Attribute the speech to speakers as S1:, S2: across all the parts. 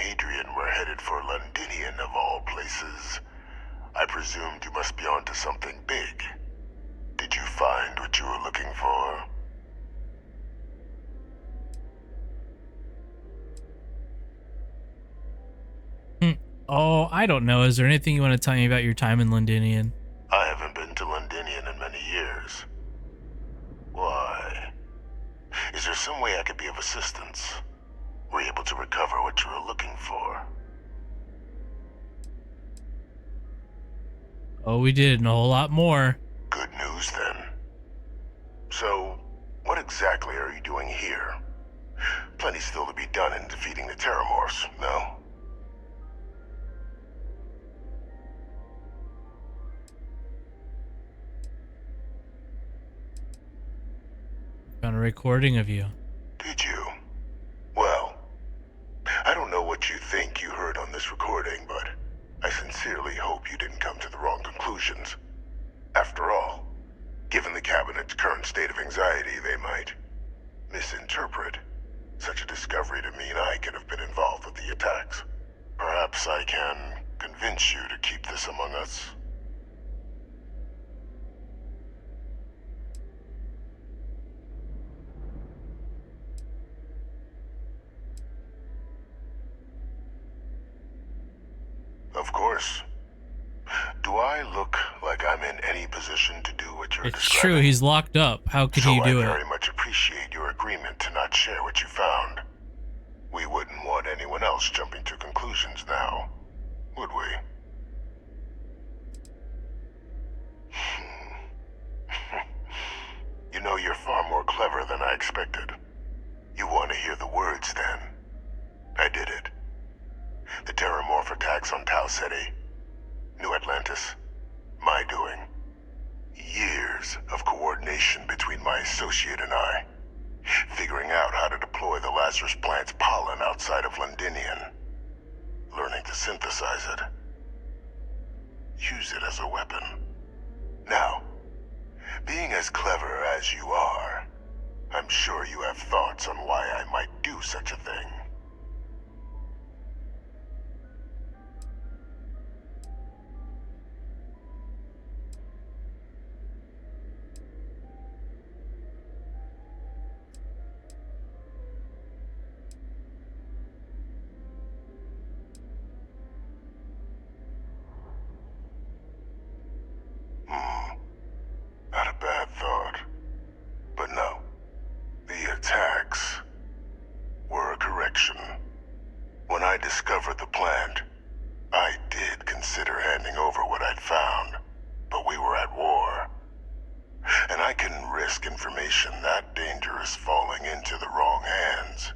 S1: Hadrian were headed for Londinian of all places, I presumed you must be onto something big. Did you find what you were looking for?
S2: Oh, I don't know. Is there anything you want to tell me about your time in Londinian?
S1: I haven't been to Londinian in many years. Why? Is there some way I could be of assistance? Were you able to recover what you were looking for?
S2: Oh, we did, and a whole lot more.
S1: Good news, then. So, what exactly are you doing here? Plenty still to be done in defeating the Terramorphs, no?
S2: Found a recording of you.
S1: Did you? Well, I don't know what you think you heard on this recording, but I sincerely hope you didn't come to the wrong conclusions. After all, given the Cabinet's current state of anxiety, they might misinterpret such a discovery to mean I could have been involved with the attacks. Perhaps I can convince you to keep this among us. Of course. Do I look like I'm in any position to do what you're
S2: It's
S1: describing?
S2: true, he's locked up. How could he do
S1: I
S2: it?
S1: very much appreciate your agreement to not share what you found. We wouldn't want anyone else jumping to conclusions now, would we? You know, you're far more clever than I expected. You want to hear the words, then? I did it. The Terramorph attacks on Tau Ceti, New Atlantis, my doing. Years of coordination between my associate and I, figuring out how to deploy the Lazarus plant's pollen outside of Londinian, learning to synthesize it, use it as a weapon. Now, being as clever as you are, I'm sure you have thoughts on why I might do such a thing. Not a bad thought. But no, the attacks were a correction. When I discovered the plant, I did consider handing over what I'd found, but we were at war. And I couldn't risk information that dangerous falling into the wrong hands.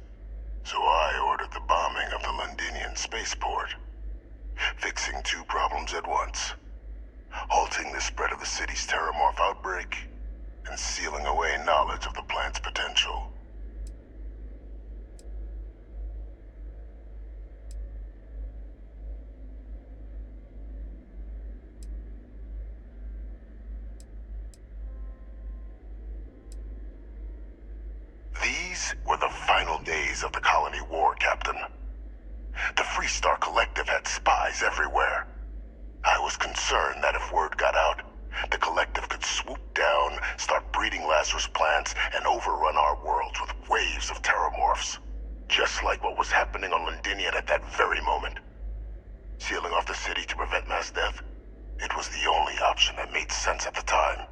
S1: So I ordered the bombing of the Londinian spaceport, fixing two problems at once. Halting the spread of the city's Terramorph outbreak, and sealing away knowledge of the plant's potential. These were the final days of the colony war, Captain. The Freestar Collective had spies everywhere. I was concerned that if word got out, the Collective could swoop down, start breeding Lazarus plants, and overrun our worlds with waves of Terramorphs. Just like what was happening on Londinian at that very moment. Sealing off the city to prevent mass death, it was the only option that made sense at the time.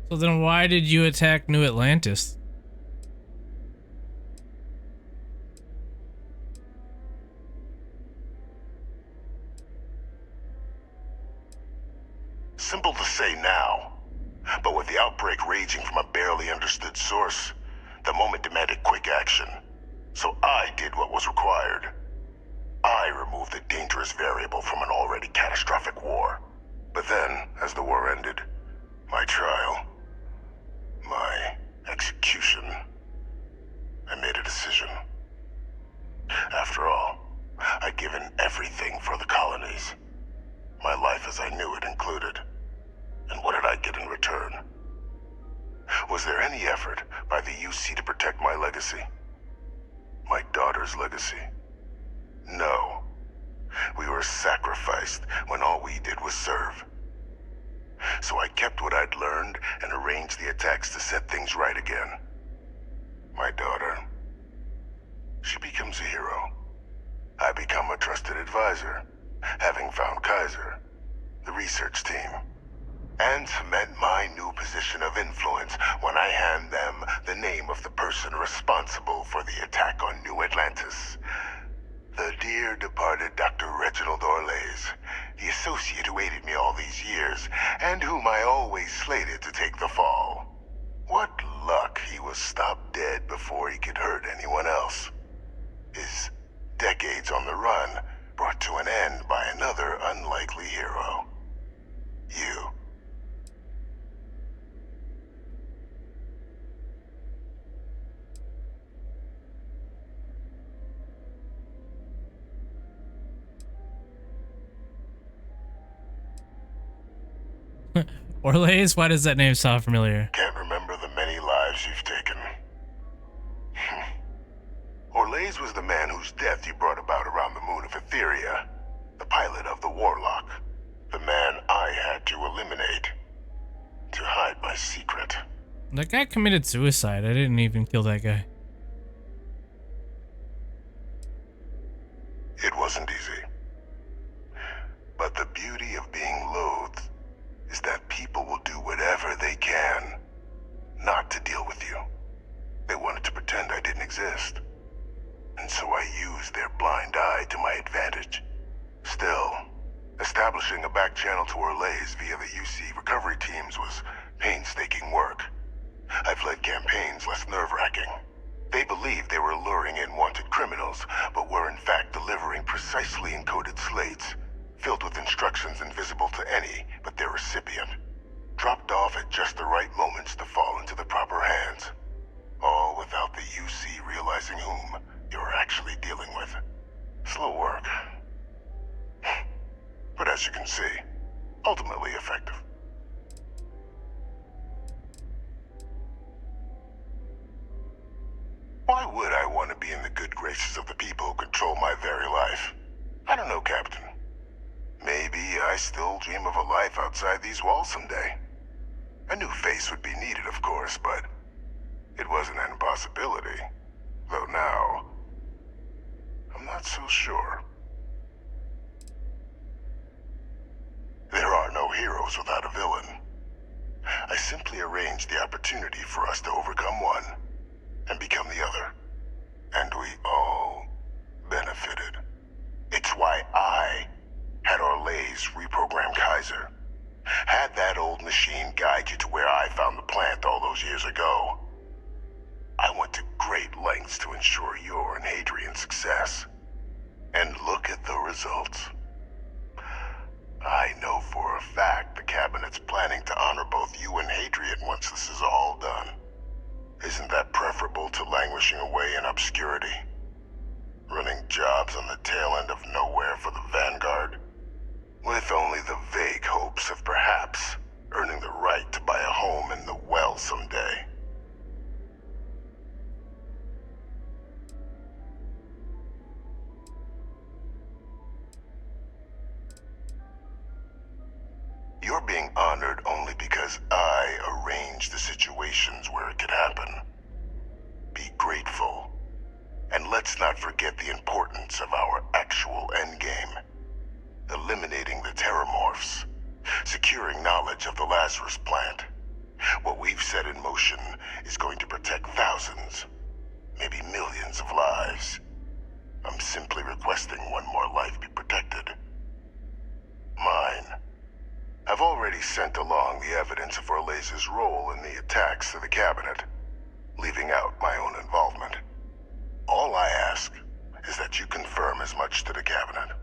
S2: So then why did you attack New Atlantis?
S1: Simple to say now, but with the outbreak raging from a barely understood source, the moment demanded quick action. So I did what was required. I removed the dangerous variable from an already catastrophic war. But then, as the war ended, my trial, my execution, I made a decision. After all, I'd given everything for the colonies. My life as I knew it included. And what did I get in return? Was there any effort by the UC to protect my legacy? My daughter's legacy? No. We were sacrificed when all we did was serve. So I kept what I'd learned and arranged the attacks to set things right again. My daughter, she becomes a hero. I become a trusted advisor, having found Kaiser, the research team, and cement my new position of influence when I hand them the name of the person responsible for the attack on New Atlantis. The dear departed Dr. Reginald Orlays, the associate who aided me all these years, and whom I always slated to take the fall. What luck he was stopped dead before he could hurt anyone else. His decades on the run brought to an end by another unlikely hero. You.
S2: Orlays? Why does that name sound familiar?
S1: Can't remember the many lives you've taken. Orlays was the man whose death you brought about around the moon of Etheria. The pilot of the Warlock. The man I had to eliminate. To hide my secret.
S2: That guy committed suicide. I didn't even kill that guy.
S1: It wasn't easy. But the beauty of being loathed is that people will do whatever they can not to deal with you. They wanted to pretend I didn't exist. And so I used their blind eye to my advantage. Still, establishing a back channel to Orlays via the UC recovery teams was painstaking work. I've led campaigns less nerve-wracking. They believed they were luring in wanted criminals, but were in fact delivering precisely encoded slates, filled with instructions invisible to any but their recipient, dropped off at just the right moments to fall into the proper hands. All without the UC realizing whom you're actually dealing with. Slow work. But as you can see, ultimately effective. Why would I want to be in the good graces of the people who control my very life? I don't know, Captain. Maybe I still dream of a life outside these walls someday. A new face would be needed, of course, but it wasn't an impossibility. Though now, I'm not so sure. There are no heroes without a villain. I simply arranged the opportunity for us to overcome one and become the other. And we all benefited. It's why I had Orlays reprogram Kaiser. Had that old machine guide you to where I found the plant all those years ago. I went to great lengths to ensure your and Hadrian's success. And look at the results. I know for a fact the Cabinet's planning to honor both you and Hadrian once this is all done. Isn't that preferable to languishing away in obscurity? Running jobs on the tail end of nowhere for the Vanguard? With only the vague hopes of perhaps earning the right to buy a home in the well someday. You're being honored only because I arranged the situations where it could happen. Be grateful. And let's not forget the importance of our actual endgame. Eliminating the Terramorphs. Securing knowledge of the Lazarus plant. What we've set in motion is going to protect thousands, maybe millions of lives. I'm simply requesting one more life be protected. Mine. I've already sent along the evidence of Orlays' role in the attacks to the Cabinet, leaving out my own involvement. All I ask is that you confirm as much to the Cabinet.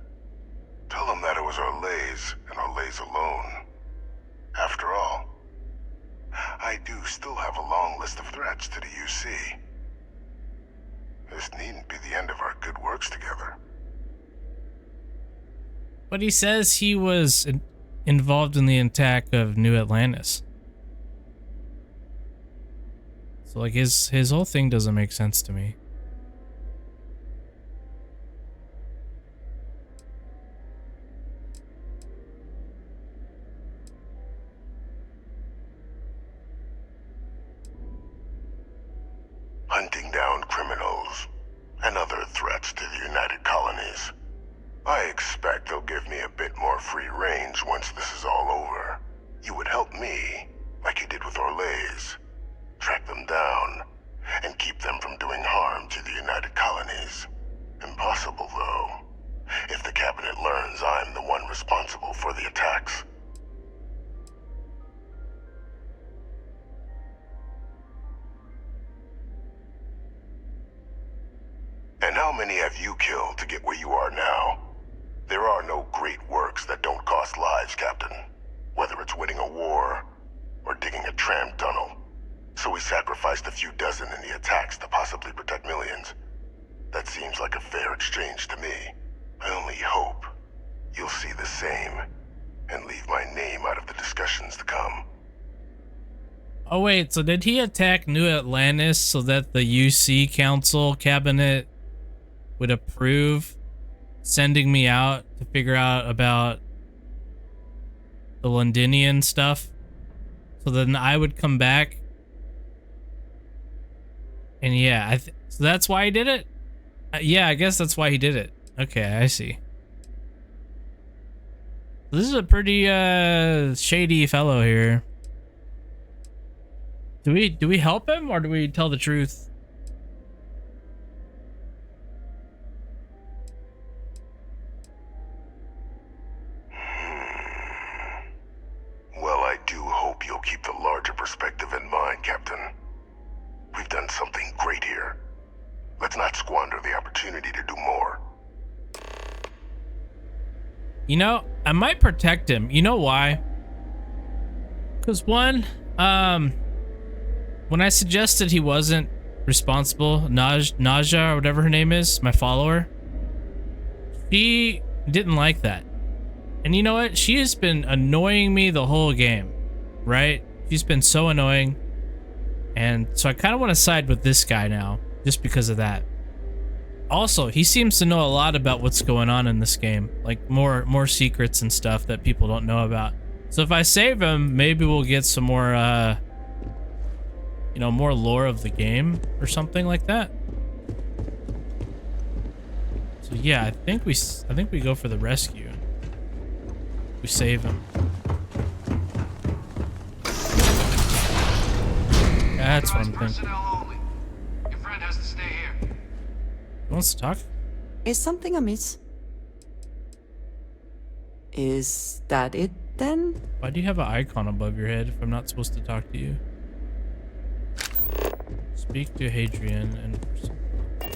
S1: Tell them that it was Orlays and Orlays alone. After all, I do still have a long list of threats to the UC. This needn't be the end of our good works together.
S2: But he says he was involved in the attack of New Atlantis. So like his whole thing doesn't make sense to me.
S1: hunting down criminals and other threats to the United Colonies. I expect they'll give me a bit more free range once this is all over. You would help me, like you did with Orlays. Track them down and keep them from doing harm to the United Colonies. Impossible, though, if the Cabinet learns I'm the one responsible for the attacks. And how many have you killed to get where you are now? There are no great works that don't cost lives, Captain. Whether it's winning a war or digging a tram tunnel. So we sacrificed a few dozen in the attacks to possibly protect millions. That seems like a fair exchange to me. I only hope you'll see the same and leave my name out of the discussions to come.
S2: Oh wait, so did he attack New Atlantis so that the UC Council cabinet would approve sending me out to figure out about the Londinian stuff? So then I would come back. And yeah, so that's why he did it? Yeah, I guess that's why he did it. Okay, I see. This is a pretty shady fellow here. Do we help him or do we tell the truth?
S1: Well, I do hope you'll keep the larger perspective in mind, Captain. We've done something great here. Let's not squander the opportunity to do more.
S2: You know, I might protect him. You know why? Because one, when I suggested he wasn't responsible, Naja or whatever her name is, my follower, she didn't like that. And you know what? She has been annoying me the whole game, right? She's been so annoying. And so I kind of want to side with this guy now, just because of that. Also, he seems to know a lot about what's going on in this game, like more secrets and stuff that people don't know about. So if I save him, maybe we'll get some more, you know, more lore of the game or something like that. So yeah, I think we go for the rescue. We save him. That's what I'm thinking.
S3: Your friend has to stay here.
S2: Who wants to talk?
S4: Is something amiss? Is that it then?
S2: Why do you have an icon above your head if I'm not supposed to talk to you? Speak to Hadrian and... Okay.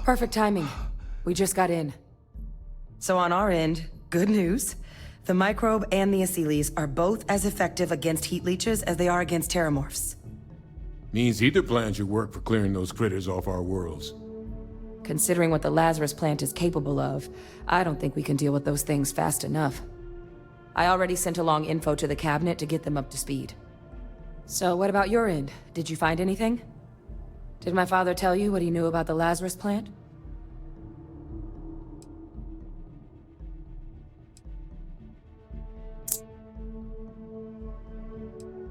S5: Perfect timing. We just got in.
S4: So on our end, good news. The microbe and the Asylees are both as effective against heat leeches as they are against terramorphs.
S6: Means either plan should work for clearing those critters off our worlds.
S5: Considering what the Lazarus plant is capable of, I don't think we can deal with those things fast enough. I already sent along info to the cabinet to get them up to speed. So what about your end? Did you find anything? Did my father tell you what he knew about the Lazarus plant?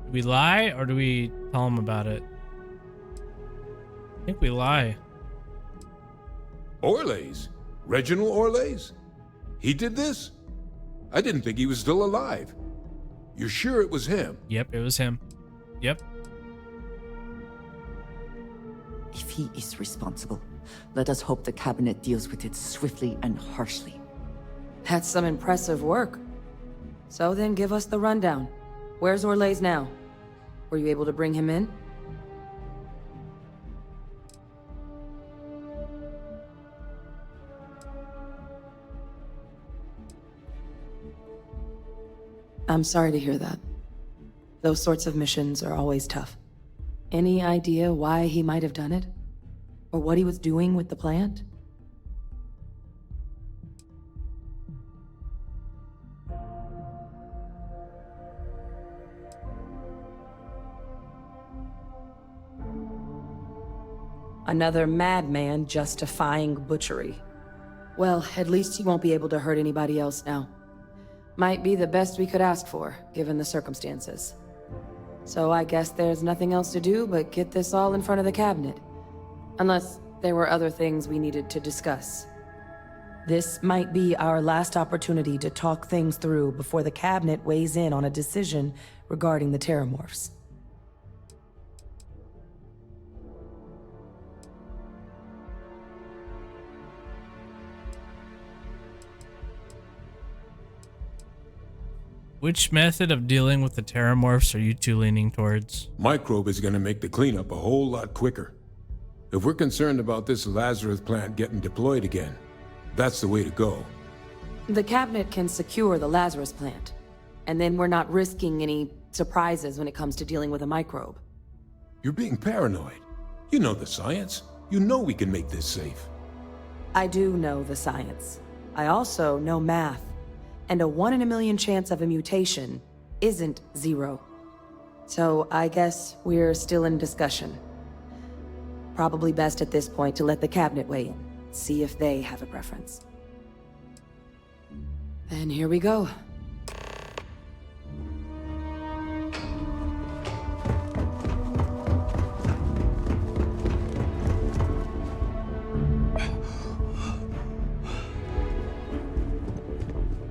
S2: Do we lie or do we tell him about it? I think we lie.
S6: Orlays? Reginald Orlays? He did this? I didn't think he was still alive. You're sure it was him?
S2: Yep, it was him. Yep.
S7: If he is responsible, let us hope the cabinet deals with it swiftly and harshly.
S5: That's some impressive work. So then give us the rundown. Where's Orlays now? Were you able to bring him in? I'm sorry to hear that. Those sorts of missions are always tough. Any idea why he might have done it? Or what he was doing with the plant? Another madman justifying butchery. Well, at least he won't be able to hurt anybody else now. Might be the best we could ask for, given the circumstances. So I guess there's nothing else to do but get this all in front of the cabinet. Unless there were other things we needed to discuss.
S4: This might be our last opportunity to talk things through before the cabinet weighs in on a decision regarding the Terramorphs.
S2: Which method of dealing with the Terramorphs are you two leaning towards?
S6: Microbe is gonna make the cleanup a whole lot quicker. If we're concerned about this Lazarus plant getting deployed again, that's the way to go.
S5: The cabinet can secure the Lazarus plant, and then we're not risking any surprises when it comes to dealing with a microbe.
S6: You're being paranoid. You know the science. You know we can make this safe.
S4: I do know the science. I also know math. And a 1 in a million chance of a mutation isn't 0. So I guess we're still in discussion. Probably best at this point to let the cabinet weigh in, see if they have a preference.
S5: And here we go.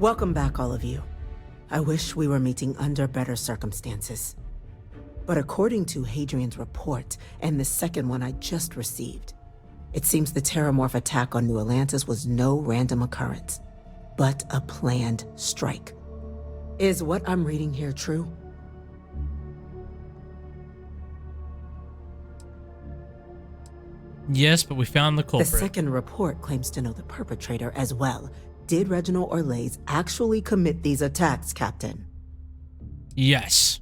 S8: Welcome back, all of you. I wish we were meeting under better circumstances. But according to Hadrian's report, and the second one I just received, it seems the Terramorph attack on New Atlantis was no random occurrence, but a planned strike. Is what I'm reading here true?
S2: Yes, but we found the culprit.
S8: The second report claims to know the perpetrator as well. Did Reginald Orlais actually commit these attacks, Captain?
S2: Yes.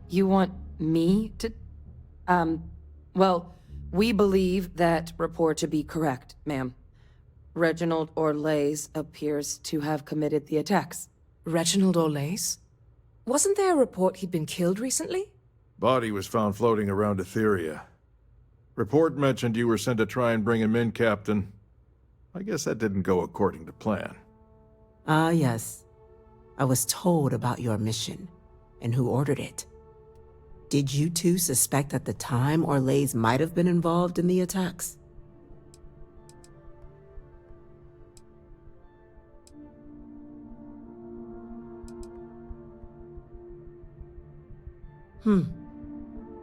S5: You want me to... Well, we believe that report to be correct, ma'am. Reginald Orlais appears to have committed the attacks.
S9: Reginald Orlais? Wasn't there a report he'd been killed recently?
S10: Body was found floating around Etheria. Report mentioned you were sent to try and bring him in, Captain. I guess that didn't go according to plan.
S8: Ah, yes. I was told about your mission and who ordered it. Did you two suspect at the time Orlais might have been involved in the attacks?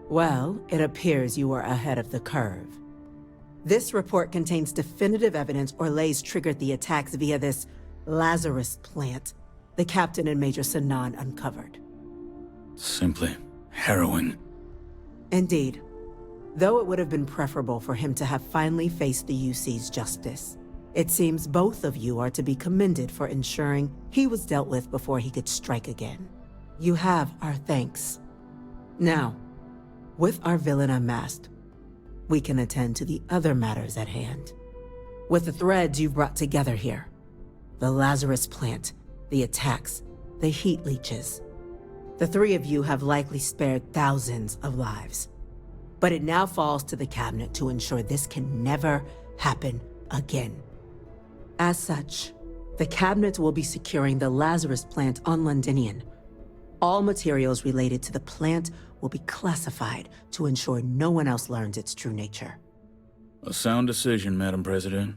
S8: Well, it appears you were ahead of the curve. This report contains definitive evidence Orlais triggered the attacks via this Lazarus plant the Captain and Major Sanan uncovered.
S11: Simply heroin.
S8: Indeed. Though it would have been preferable for him to have finally faced the UC's justice, it seems both of you are to be commended for ensuring he was dealt with before he could strike again. You have our thanks. Now, with our villain unmasked, we can attend to the other matters at hand. With the threads you've brought together here, the Lazarus plant, the attacks, the heat leeches, the three of you have likely spared thousands of lives. But it now falls to the cabinet to ensure this can never happen again. As such, the cabinet will be securing the Lazarus plant on Londinian. All materials related to the plant will be classified to ensure no one else learns its true nature.
S11: A sound decision, Madam President.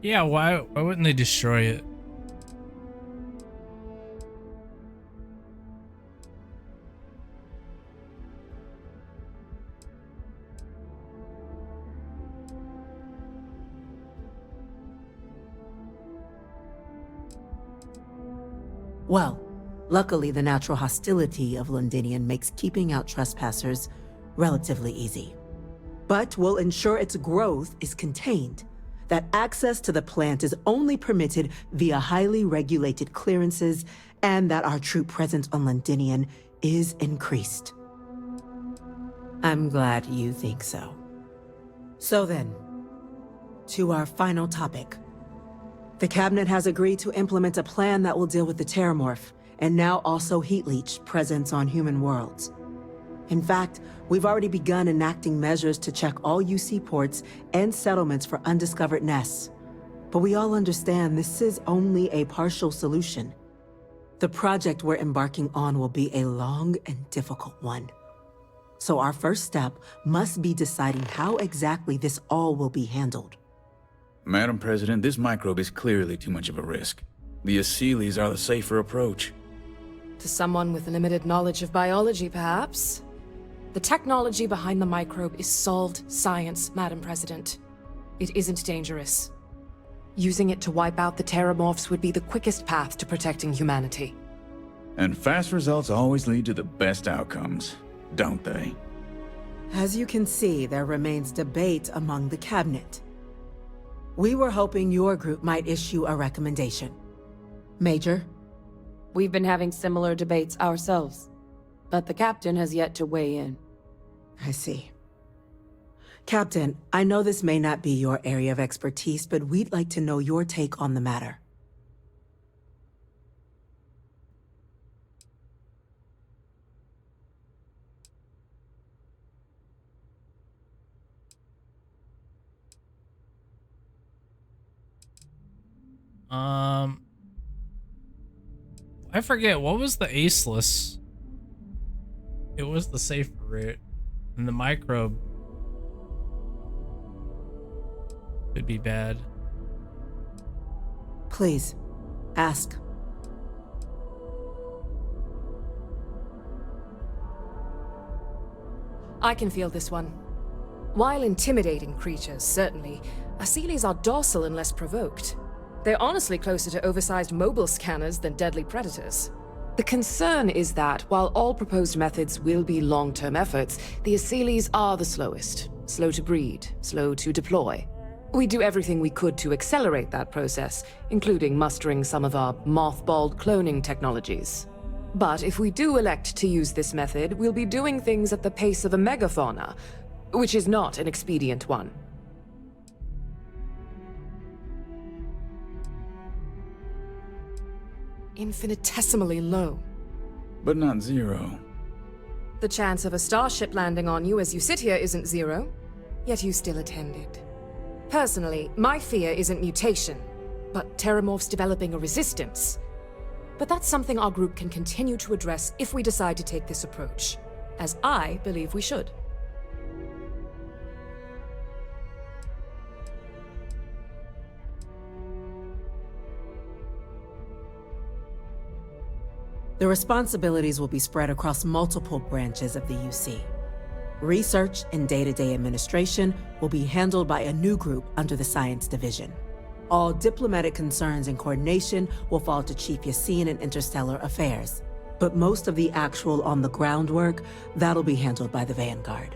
S2: Yeah, why wouldn't they destroy it?
S8: Well, luckily the natural hostility of Londinian makes keeping out trespassers relatively easy. But we'll ensure its growth is contained. that access to the plant is only permitted via highly regulated clearances, and that our troop presence on Londinian is increased. I'm glad you think so. So then, to our final topic. The Cabinet has agreed to implement a plan that will deal with the Terramorph, and now also Heat Leech presence on human worlds. In fact, we've already begun enacting measures to check all UC ports and settlements for undiscovered nests. But we all understand this is only a partial solution. The project we're embarking on will be a long and difficult one. So our first step must be deciding how exactly this all will be handled.
S11: Madam President, this microbe is clearly too much of a risk. The Aseles are the safer approach.
S9: To someone with limited knowledge of biology, perhaps? The technology behind the microbe is solved science, Madam President. It isn't dangerous. Using it to wipe out the Terramorphs would be the quickest path to protecting humanity.
S11: And fast results always lead to the best outcomes, don't they?
S8: As you can see, there remains debate among the Cabinet. We were hoping your group might issue a recommendation. Major?
S4: We've been having similar debates ourselves, but the captain has yet to weigh in.
S8: I see. Captain, I know this may not be your area of expertise, but we'd like to know your take on the matter.
S2: I forget, what was the aceless? It was the safer route. And the microbe could be bad.
S8: Please, ask.
S9: I can feel this one. While intimidating creatures, certainly, Aseles are docile unless provoked. They're honestly closer to oversized mobile scanners than deadly predators. The concern is that, while all proposed methods will be long-term efforts, the Aseles are the slowest. Slow to breed, slow to deploy. We do everything we could to accelerate that process, including mustering some of our mothballed cloning technologies. But if we do elect to use this method, we'll be doing things at the pace of a megafauna, which is not an expedient one. Infinitesimally low.
S11: But not zero.
S9: The chance of a starship landing on you as you sit here isn't zero, yet you still attended. Personally, my fear isn't mutation, but Terramorphs developing a resistance. But that's something our group can continue to address if we decide to take this approach, as I believe we should.
S8: The responsibilities will be spread across multiple branches of the UC. Research and day-to-day administration will be handled by a new group under the Science Division. All diplomatic concerns and coordination will fall to Chief Yassine and Interstellar Affairs. But most of the actual on-the-ground work, that'll be handled by the Vanguard.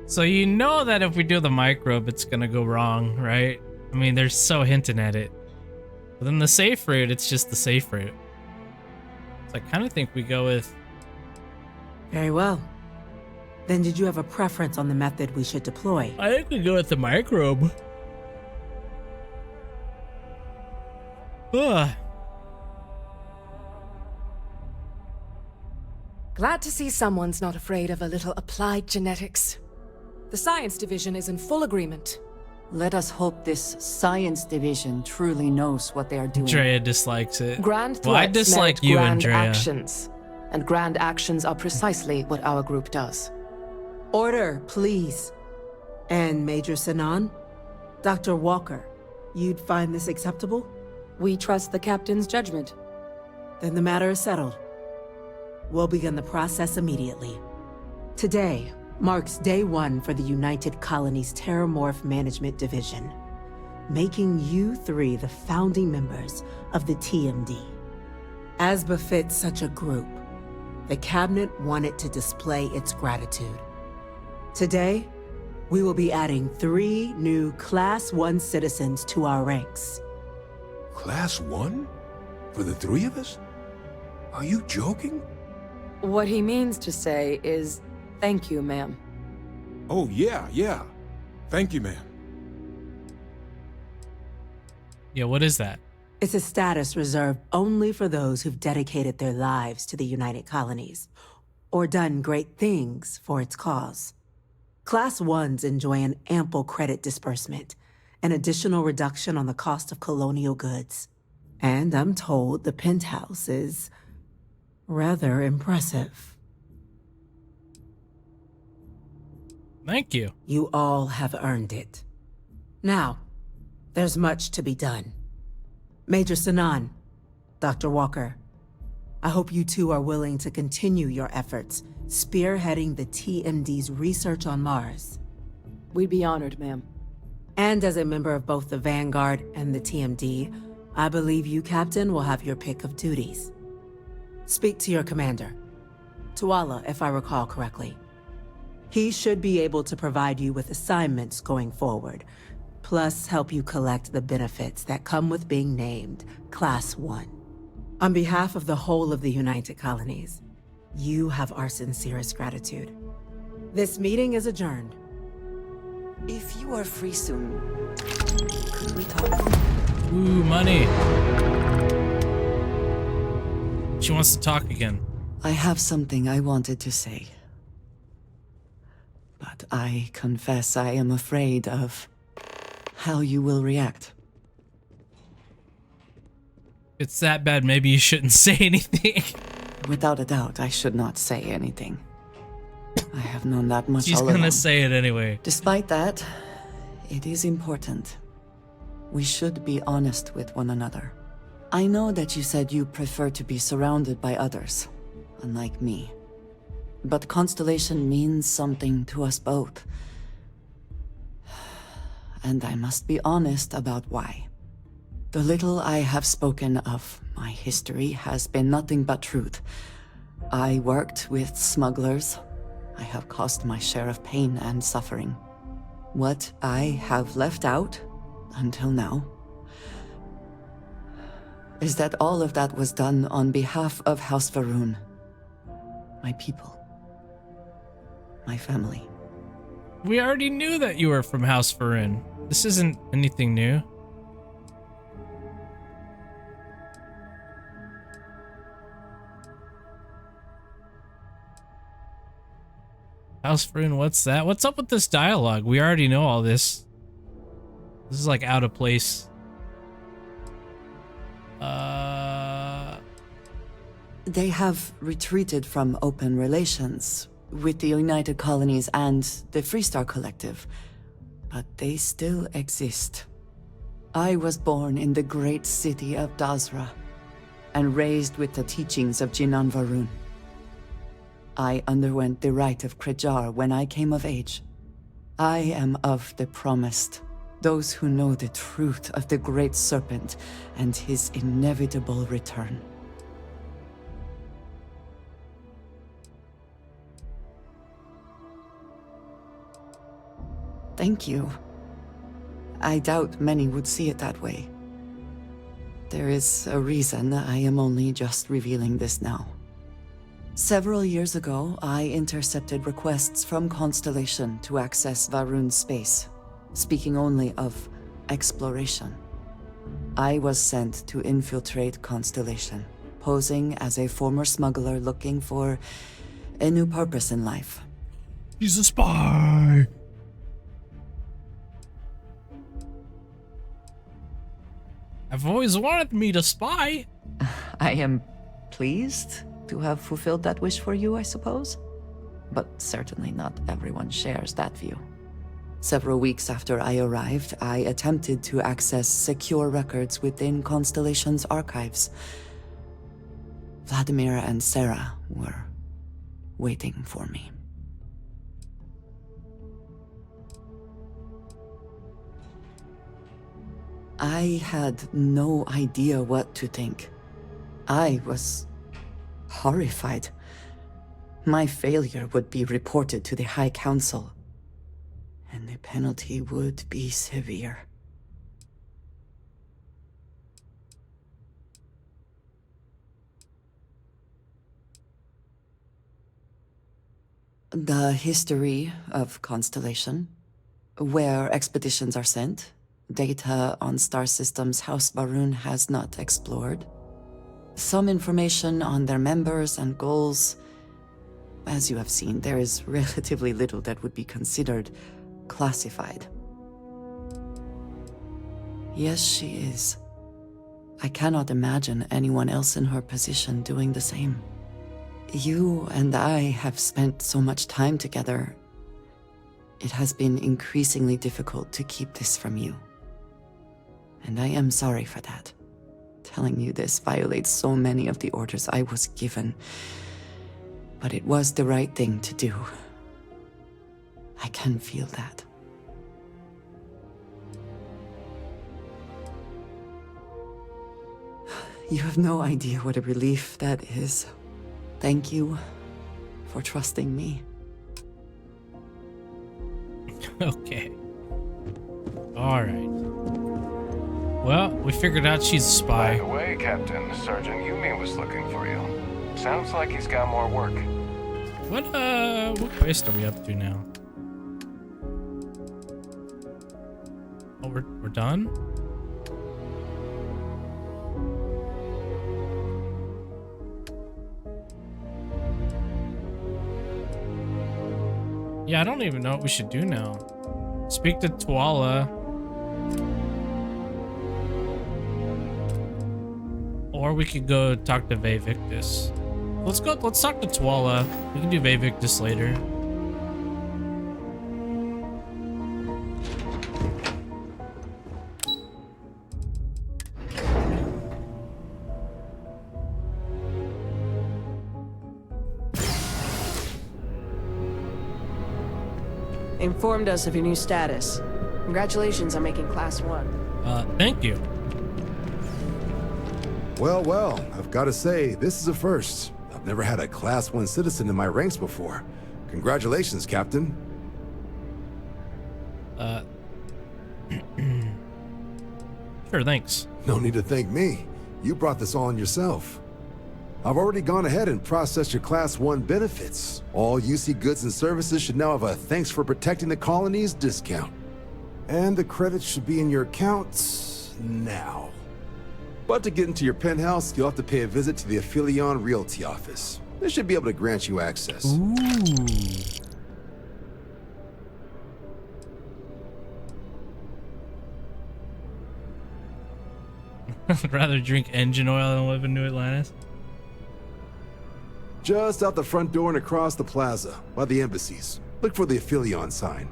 S2: So you know that if we do the microbe, it's gonna go wrong, right? I mean, they're so hinting at it. But then the safe route, it's just the safe route. So I kind of think we go with...
S8: Very well. Then did you have a preference on the method we should deploy?
S2: I think we go with the microbe. Ugh.
S9: Glad to see someone's not afraid of a little applied genetics. The Science Division is in full agreement.
S7: Let us hope this Science Division truly knows what they are doing.
S2: Andrea dislikes it.
S9: Grand
S2: Well, I
S9: threats
S2: dislike
S9: merit
S2: you,
S9: grand
S2: Andrea.
S9: actions. And grand actions are precisely what our group does.
S8: Order, please. And Major Sinan? Dr. Walker, you'd find this acceptable?
S4: We trust the captain's judgment.
S8: Then the matter is settled. We'll begin the process immediately. Today marks day one for the United Colonies Terramorph Management Division, making you three the founding members of the TMD. As befits such a group, the Cabinet wanted to display its gratitude. Today, We will be adding 3 new Class 1 citizens to our ranks.
S6: Class 1? For the 3 of us? Are you joking?
S4: What he means to say is, thank you, ma'am.
S6: Oh, yeah. Thank you, ma'am.
S2: Yeah, what is that?
S8: It's a status reserved only for those who've dedicated their lives to the United Colonies, or done great things for its cause. Class 1s enjoy an ample credit disbursement, an additional reduction on the cost of colonial goods. And I'm told the penthouse is rather impressive.
S2: Thank you.
S8: You all have earned it. Now, there's much to be done. Major Sanan, Dr. Walker, I hope you two are willing to continue your efforts, spearheading the TMD's research on Mars.
S4: We'd be honored, ma'am.
S8: And as a member of both the Vanguard and the TMD, I believe you, Captain, will have your pick of duties. Speak to your commander, Tuala, if I recall correctly. He should be able to provide you with assignments going forward, plus help you collect the benefits that come with being named Class 1. On behalf of the whole of the United Colonies, you have our sincerest gratitude. This meeting is adjourned.
S7: If you are free soon, could we talk?
S2: Ooh, money. She wants to talk again.
S7: I have something I wanted to say. But I confess I am afraid of how you will react.
S2: If it's that bad, maybe you shouldn't say anything.
S7: Without a doubt, I should not say anything. I have known that much
S2: She's
S7: all
S2: gonna
S7: along.
S2: say it anyway.
S7: Despite that, it is important. We should be honest with one another. I know that you said you prefer to be surrounded by others, unlike me. But Constellation means something to us both. And I must be honest about why. The little I have spoken of my history has been nothing but truth. I worked with smugglers. I have caused my share of pain and suffering. What I have left out, until now, is that all of that was done on behalf of House Varun. My people. My family.
S2: We already knew that you were from House Varun. This isn't anything new. House Varun, what's that? What's up with this dialogue? We already know all this. This is like out of place.
S7: They have retreated from open relations with the United Colonies and the Freestar Collective, but they still exist. I was born in the great city of Dazra and raised with the teachings of Jinan Varun. I underwent the rite of Krejar when I came of age. I am of the promised, those who know the truth of the Great Serpent and his inevitable return. Thank you. I doubt many would see it that way. There is a reason I am only just revealing this now. Several years ago, I intercepted requests from Constellation to access Varun's space, speaking only of exploration. I was sent to infiltrate Constellation, posing as a former smuggler looking for a new purpose in life.
S2: He's a spy. I've always wanted to meet a spy.
S7: I am pleased to have fulfilled that wish for you, I suppose. But certainly not everyone shares that view. Several weeks after I arrived, I attempted to access secure records within Constellation's archives. Vladimir and Sarah were waiting for me. I had no idea what to think. I was horrified. My failure would be reported to the High Council. and the penalty would be severe. The history of Constellation, where expeditions are sent, data on star systems House Varun has not explored, some information on their members and goals. As you have seen, there is relatively little that would be considered classified. Yes, she is. I cannot imagine anyone else in her position doing the same. You and I have spent so much time together. It has been increasingly difficult to keep this from you. And I am sorry for that. Telling you this violates so many of the orders I was given. But it was the right thing to do. I can feel that. You have no idea what a relief that is. Thank you for trusting me.
S2: Okay. Alright. Well, we figured out she's a spy.
S12: By the way, Captain, Sergeant Yumi was looking for you. Sounds like he's got more work.
S2: What quest are we up to now? Oh, we're done? Yeah, I don't even know what we should do now. Speak to Tuala. Or we could go talk to Vae Victus. Let's talk to Tuala. We can do Vae Victus later.
S13: Informed us of your new status. Congratulations on making Class 1.
S2: Thank you.
S14: Well, I've got to say, this is a first. I've never had a Class 1 citizen in my ranks before. Congratulations, Captain.
S2: Sure, thanks.
S14: No need to thank me. You brought this on yourself. I've already gone ahead and processed your Class 1 benefits. All UC goods and services should now have a thanks for protecting the colonies discount. And the credits should be in your accounts now. But to get into your penthouse, you'll have to pay a visit to the Aphelion Realty office. They should be able to grant you access.
S2: Ooh. I'd rather drink engine oil than live in New Atlantis.
S14: Just out the front door and across the plaza, by the embassies. Look for the Aphelion sign.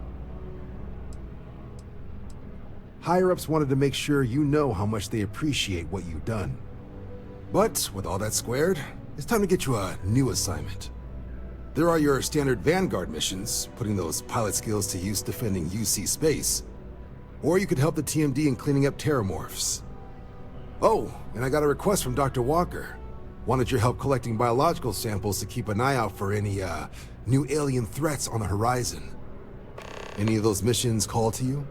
S14: Higher-ups wanted to make sure you know how much they appreciate what you've done. But with all that squared, it's time to get you a new assignment. There are your standard Vanguard missions, putting those pilot skills to use defending UC space. Or you could help the TMD in cleaning up terramorphs. Oh, and I got a request from Dr. Walker. Wanted your help collecting biological samples to keep an eye out for any, new alien threats on the horizon. Any of those missions call to you?